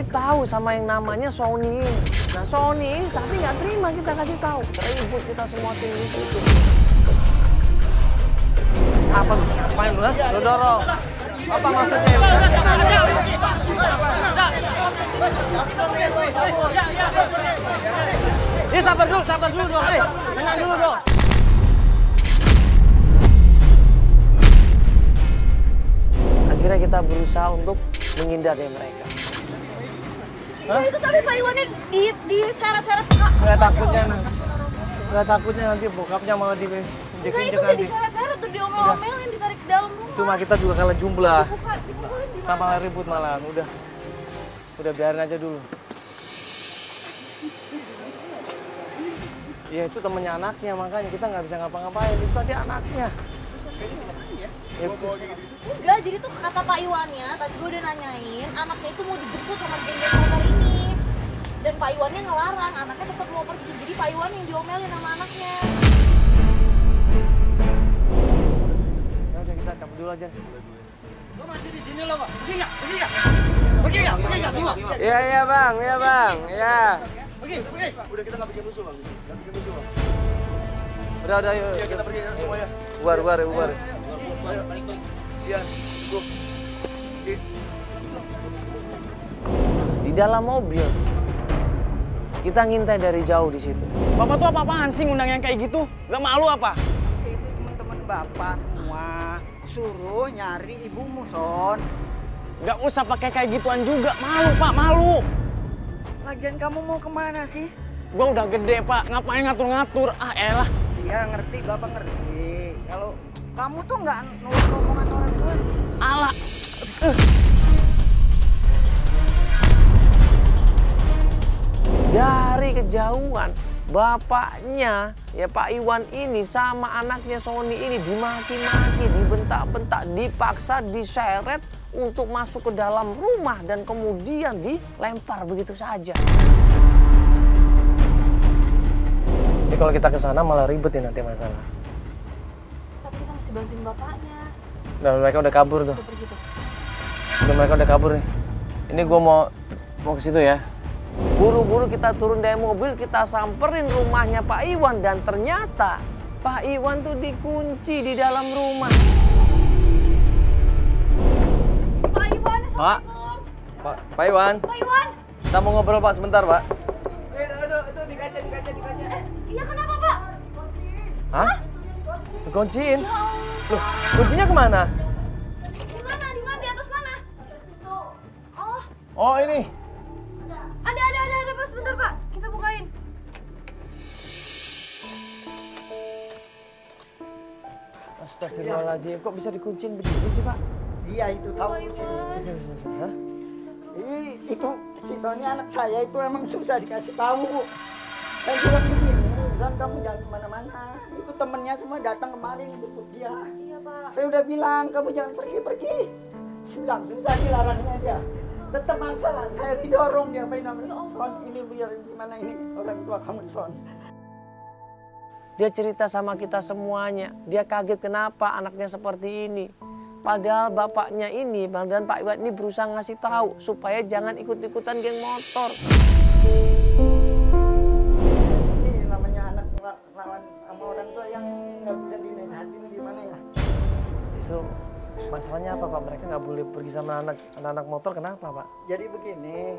kasih tahu sama yang namanya Sony ini. Nah Sony ini tapi nggak terima kita kasih tahu. Ribut kita semua tim di situ. Apa? Main lu? Lu dorong. Apa maksudnya? Ini sabar dulu dong. Tenang dulu dong. Akhirnya kita berusaha untuk menghindar dari mereka. Hah? Itu tapi Pak Iwannya diseret-seret. Nggak takutnya nanti bokapnya malah diinjek-injek nanti. Itu udah diseret-seret tuh, diomel-omelin, ditarik ke dalam rumah. Cuma kita juga kalah jumlah. Sama ribut malahan, udah biarin aja dulu. Ya itu temennya anaknya, makanya kita nggak bisa ngapa-ngapain. Itu tadi anaknya. Ya, enggak, jadi tuh kata Pak Iwannya, tadi gue udah nanyain, anaknya itu mau dijemput sama geng-geng motor ini. Dan Pak Iwannya ngelarang, anaknya tetap mau pergi. Jadi Pak Iwan yang diomelin sama anaknya. ya udah kita cabut dulu aja. Lo masih di sini lo kok? Pergi nggak semua? Iya bang, ya. Pergi. Udah kita nggak bikin rusuh bang. Udah yuk. Iya kita pergi semua ya. Bubar. Balik. Iya, go. Di dalam mobil kita ngintai dari jauh di situ. Bapak tuh apa-apaan sih ngundang yang kayak gitu? Gak malu apa? Itu teman-teman bapak semua suruh nyari ibumu, Son. Gak usah pakai kayak gituan juga. Malu, Pak, malu. Lagian kamu mau kemana sih? Gua udah gede, Pak. Ngapain ngatur-ngatur? Ah, elah. Ya ngerti, bapak ngerti. Kalau kamu tuh nggak nurut omongan orang tua sih. Alah. Dari kejauhan bapaknya ya Pak Iwan ini sama anaknya Sony ini dimaki-maki, dibentak-bentak, dipaksa diseret untuk masuk ke dalam rumah dan kemudian dilempar begitu saja. Jadi kalau kita ke sana malah ribet ya nanti masalah. Tapi kita mesti bantuin bapaknya. Dan mereka udah kabur tuh. Udah pergi tuh. Mereka udah kabur nih. Ini gue mau ke situ ya. Buru-buru kita turun dari mobil, kita samperin rumahnya Pak Iwan dan ternyata Pak Iwan tuh dikunci di dalam rumah. Pak Iwan, Pak. Assalamualaikum. Pak Iwan. Pak Iwan. Kita mau ngobrol Pak sebentar Pak. Itu di kaca. Iya kenapa Pak? Hah? Dikunciin? Ya Allah. Loh, kuncinya kemana? Di mana? Di atas mana? Oh, Oh ini. ada Pak, sebentar Pak. Kita bukain. Astagfirullahaladzim, kok bisa dikunciin begini sih Pak? Iya itu tahu. Pak Iwan. Hah? Itu si Sony anak saya itu emang susah dikasih tahu. Saya bilang begini, Son kamu jangan kemana-mana. Itu temennya semua datang kemarin jemput dia. Iya Pak. Saya udah bilang kamu jangan pergi. Bilang susah dilarangnya dia. Tetap maksa, saya didorong dia main namanya. Son ini biar gimana ini orang tua kamu Son. Dia cerita sama kita semuanya. Dia kaget kenapa anaknya seperti ini. Padahal bapaknya ini, dan Pak Iwan ini berusaha ngasih tahu supaya jangan ikut-ikutan geng motor. Ini namanya anak lawan sama orang tua yang nggak bisa dinasihatin gimana ya? Itu masalahnya apa Pak? Mereka nggak boleh pergi sama anak motor, kenapa Pak? Jadi begini,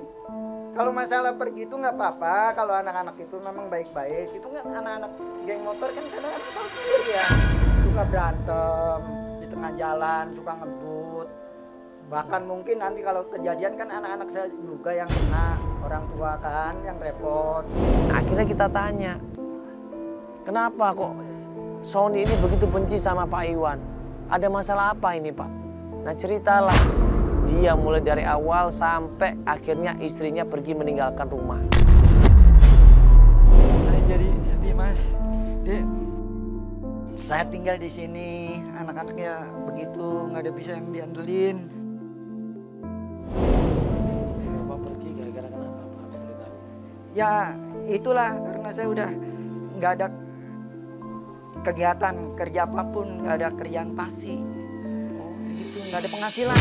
kalau masalah pergi itu nggak apa-apa. Kalau anak-anak itu memang baik-baik. Itu kan anak-anak geng motor kan kadang-kadang tahu sendiri ya. Suka berantem di tengah jalan, suka ngebut. Bahkan mungkin nanti kalau kejadian kan anak-anak saya juga yang kena, orang tua kan yang repot. Nah, akhirnya kita tanya, kenapa kok Sony ini begitu benci sama Pak Iwan? Ada masalah apa ini Pak? Nah ceritalah, dia mulai dari awal sampai akhirnya istrinya pergi meninggalkan rumah. Saya jadi sedih Mas. Dek, saya tinggal di sini, anak-anaknya begitu nggak ada bisa yang diandelin. Istri Bapak pergi gara-gara kenapa Pak? Bisa tahu? Ya itulah karena saya udah nggak ada kegiatan kerja apapun, nggak ada kerjaan pasti, gitu nggak ada penghasilan.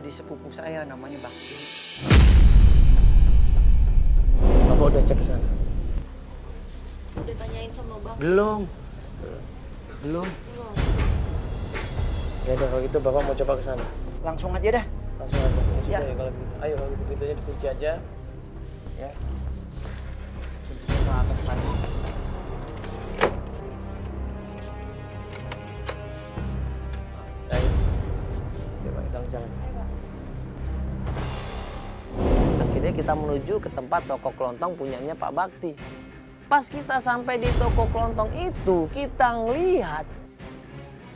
di sepupu saya namanya Bakti. Bapak udah cek ke sana? Udah tanyain sama bang. Belum. Belum. Ya udah kalau gitu Bapak mau coba ke sana. Langsung aja dah. Langsung aja. Ya sudah Ya. ya kalau gitu. Ayo kalau gitu pintunya dikunci aja. Ya. Kuncinya ke atas tadi. Ayo. Ya Pak, kita jalan. Akhirnya kita menuju ke tempat toko kelontong punyanya Pak Bakti. Pas kita sampai di toko kelontong itu, kita ngelihat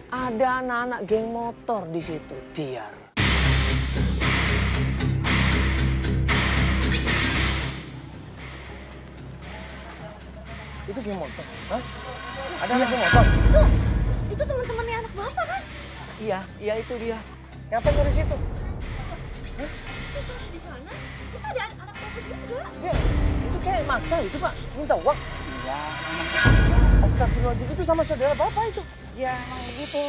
ada anak-anak geng motor di situ, Diar. Itu geng motor? Hah? Ada anak geng motor? Itu teman-temannya anak bapak kan? Iya itu dia. Ngapain dari situ? Terus di sana itu ada anak bapak juga. Dia, itu kayak maksa itu Pak, minta uang. Iya, Astagfirullahaladzim, itu sama saudara Bapak itu. iya emang begitu.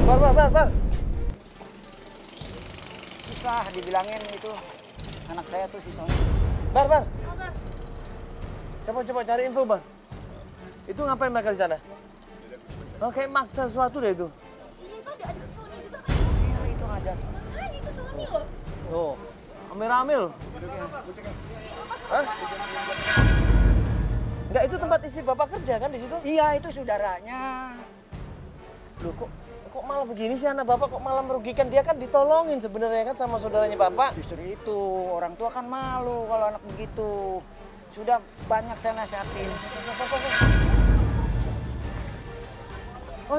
Bar. Susah dibilangin itu. Anak saya tuh si Sony. Bar. Kabar. Coba cari info, Bar. Itu ngapain mereka di sana? Oh, kayak maksa sesuatu deh itu. Ini itu ada adik Sony juga kan? Iya itu ada. Nah, itu Sony loh. Oh, rame-rame loh. Hah? Enggak, itu tempat istri Bapak kerja kan di situ? Iya itu saudaranya. Loh, kok malah begini sih anak Bapak, kok malah merugikan? Dia kan ditolongin sebenarnya kan sama saudaranya Bapak. Justru itu orang tua kan malu kalau anak begitu. Sudah banyak saya nasihatin. Oh,